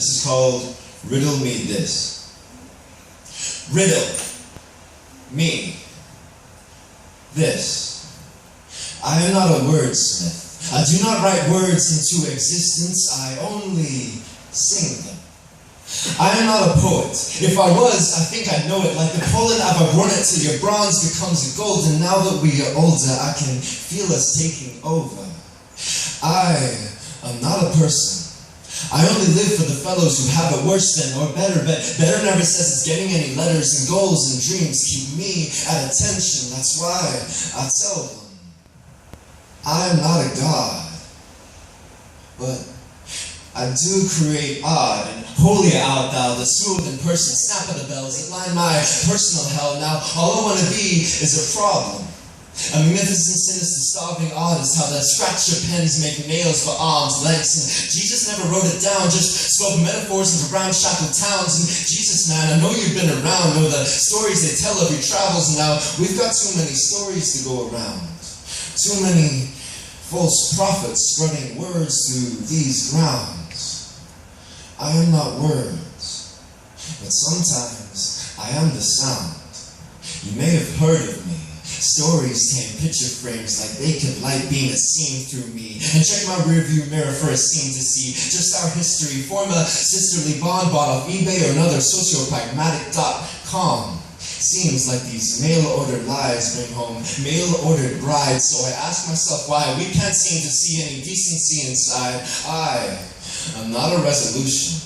This is called Riddle Me This. Riddle me this. I am not a wordsmith. I do not write words into existence. I only sing them. I am not a poet. If I was, I think I know it. Like the Poland, I've run it till your bronze becomes gold. And now that we are older, I can feel us taking over. I am not a person. I only live for the fellows who have it worse than or better, but better never says it's getting any letters, and goals and dreams keep me at attention. That's why I tell them, I am not a god, but I do create odd and holier out thou, the smooth and person snap of the bells that line my personal hell. Now all I want to be is a problem. A magnificent, sinister, starving artist, how the scratcher pens make nails for arms, legs, and Jesus never wrote it down, just spoke metaphors into ramshackle towns. And Jesus, man, I know you've been around, know the stories they tell of your travels. Now we've got too many stories to go around, too many false prophets spreading words through these grounds. I am not words, but sometimes I am the sound. You may have heard of me. Stories came picture frames like they could light beam a scene through me. And check my rearview mirror for a scene to see just our history. Form a sisterly bond bought off eBay or another sociopragmatic.com. Seems like these mail-ordered lies bring home mail-ordered brides. So I ask myself why we can't seem to see any decency inside. I am not a resolution,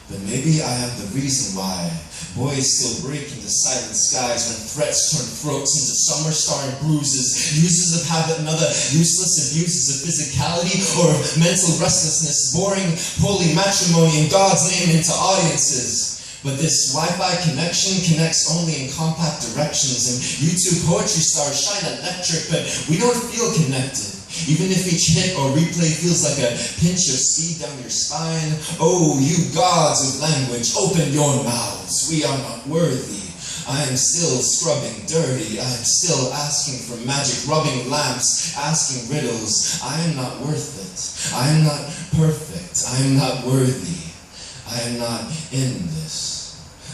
but maybe I am the reason why boys still break into silent skies when threats turn throats into summer starring bruises, uses of habit and other useless abuses of physicality or of mental restlessness, boring holy matrimony in God's name into audiences. But this Wi-Fi connection connects only in compact directions, and YouTube poetry stars shine electric, but we don't feel connected. Even if each hit or replay feels like a pinch of speed down your spine. Oh, you gods of language, open your mouths. We are not worthy. I am still scrubbing dirty. I am still asking for magic, rubbing lamps, asking riddles. I am not worth it. I am not perfect. I am not worthy. I am not in this.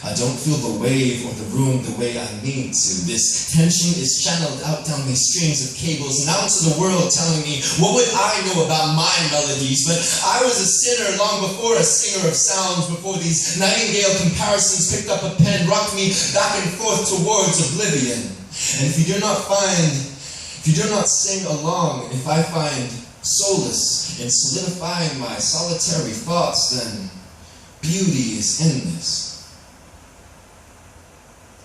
I don't feel the wave or the room the way I need to. This tension is channeled out down these streams of cables and out to the world telling me, what would I know about my melodies? But I was a sinner long before a singer of sounds, before these nightingale comparisons picked up a pen, rocked me back and forth towards oblivion. And if you do not sing along, if I find solace in solidifying my solitary thoughts, then beauty is in this.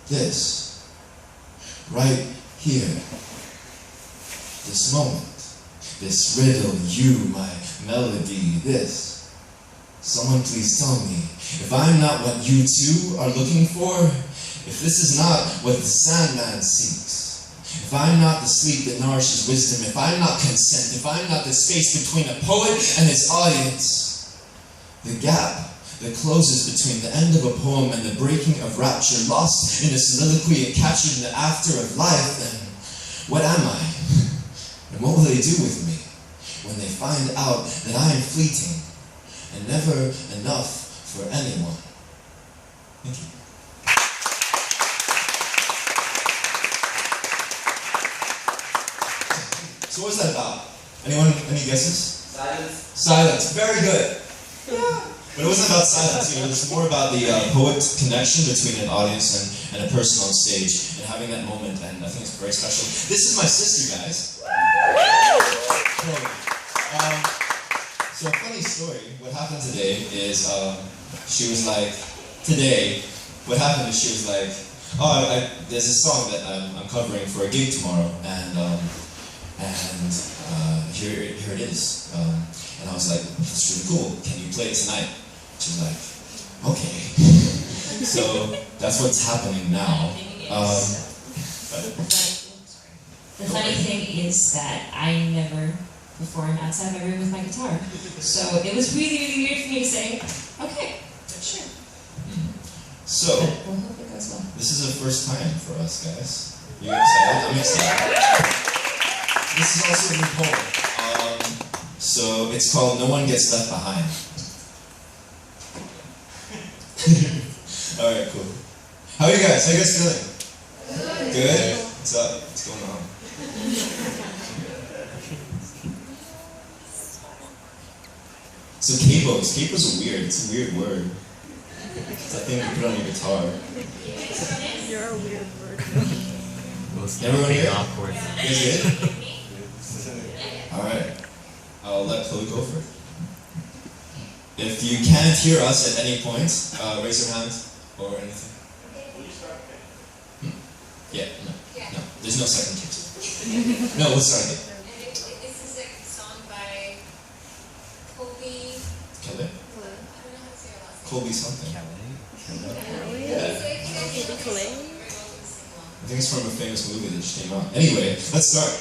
This, right here, this moment, this riddle, you, my melody, this. Someone please tell me, if I'm not what you two are looking for, if this is not what the Sandman seeks, if I'm not the sleep that nourishes wisdom, if I'm not consent, if I'm not the space between a poet and his audience, the gap that closes between the end of a poem and the breaking of rapture, lost in a soliloquy and captured in the after of life, then what am I? And what will they do with me when they find out that I am fleeting and never enough for anyone? Thank you. So what was that about? Anyone, any guesses? Silence. Silence, very good. Yeah. But it wasn't about silence, it was more about the poet connection between an audience and a person on stage, and having that moment, and I think it's very special. This is my sister, guys. So a funny story, what happened today is, she was like, there's a song that I'm covering for a gig tomorrow, and here it is. And I was like, that's really cool, can you play it tonight? She's like, okay. So that's what's happening now. The funny thing is that I never perform outside my room with my guitar. So it was really, really weird for me to say, okay, sure. So, we'll hope it goes well. This is a first time for us, guys. You excited? I'm excited. This is also a new poem. So it's called No One Gets Left Behind. Alright, cool. How are you guys? How you guys feeling? Good? What's up? What's going on? So capos. Capos are weird. It's a weird word. It's a thing you put on your guitar. You're a weird word. Everyone here? Awkward. You guys good? Alright. I'll let Chloe go first. If you can't hear us at any point, raise your hand or anything. Yeah, no. There's no second case. No, we'll start again. This is a song by Colby. Kelly? I don't know how to say her last name. Colby something. Yeah. I think it's from a famous movie that just came out. Anyway, let's start.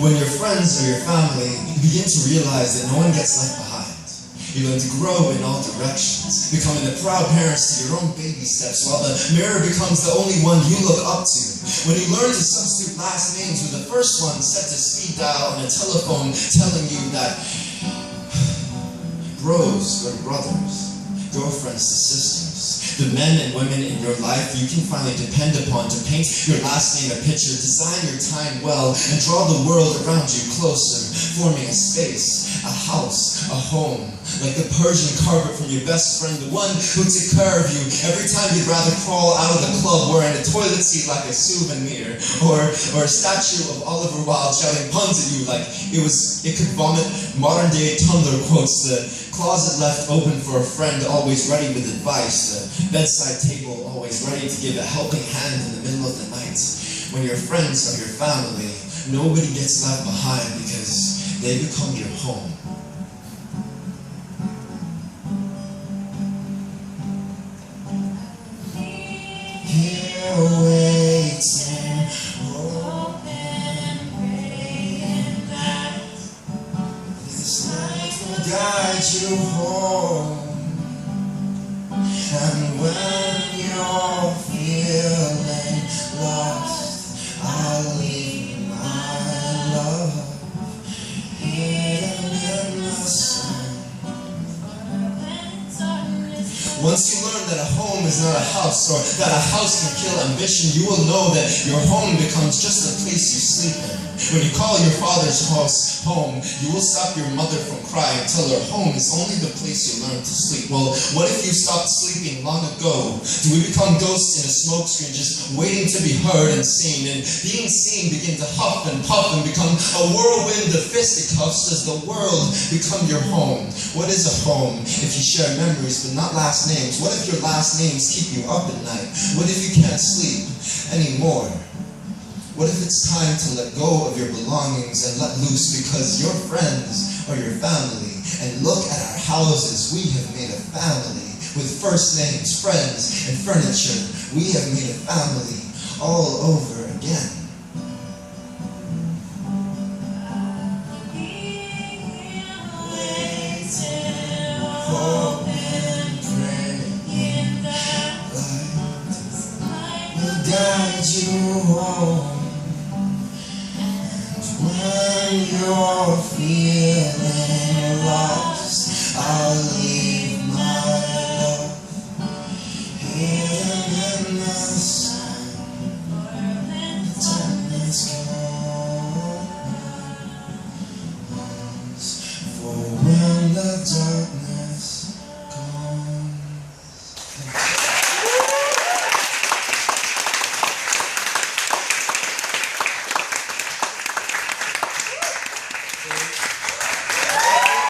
When your friends or your family, you begin to realize that no one gets left behind. You learn to grow in all directions, becoming the proud parents to your own baby steps, while the mirror becomes the only one you look up to. When you learn to substitute last names with the first one set to speed dial on a telephone telling you that bros go to brothers, girlfriends to sisters. The men and women in your life you can finally depend upon to paint your last name a picture, design your time well, and draw the world around you closer, forming a space, a house, a home, like the Persian carpet from your best friend, the one who took care of you every time you'd rather crawl out of the club wearing a toilet seat like a souvenir, or a statue of Oliver Wilde shouting puns at you like it could vomit modern day Tumblr quotes, the closet left open for a friend always ready with advice, the bedside table always ready to give a helping hand in the middle of the night. When your friends are your family, nobody gets left behind because they become your home. Here waiting, hoping, praying that this life will guide you home. And when you're feeling lost, I'll leave my love hidden in the sun. Once you learn that a home is not a house, or that a house can kill ambition, you will know that your home becomes just a place you sleep in. When you call your father's house home, you will stop your mother from crying and tell her home is only the place you learn to sleep. Well, what if you stopped sleeping long ago? Do we become ghosts in a smokescreen just waiting to be heard and seen? And being seen begin to huff and puff and become a whirlwind of fisticuffs. Does the world become your home? What is a home if you share memories but not last names? What if your last names keep you up at night? What if you can't sleep anymore? What if it's time to let go of your belongings and let loose because your friends are your family? And look at our houses. We have made a family with first names, friends, and furniture. We have made a family all over again. Hoping, praying that light will guide you home. When you're feeling lost, I'll leave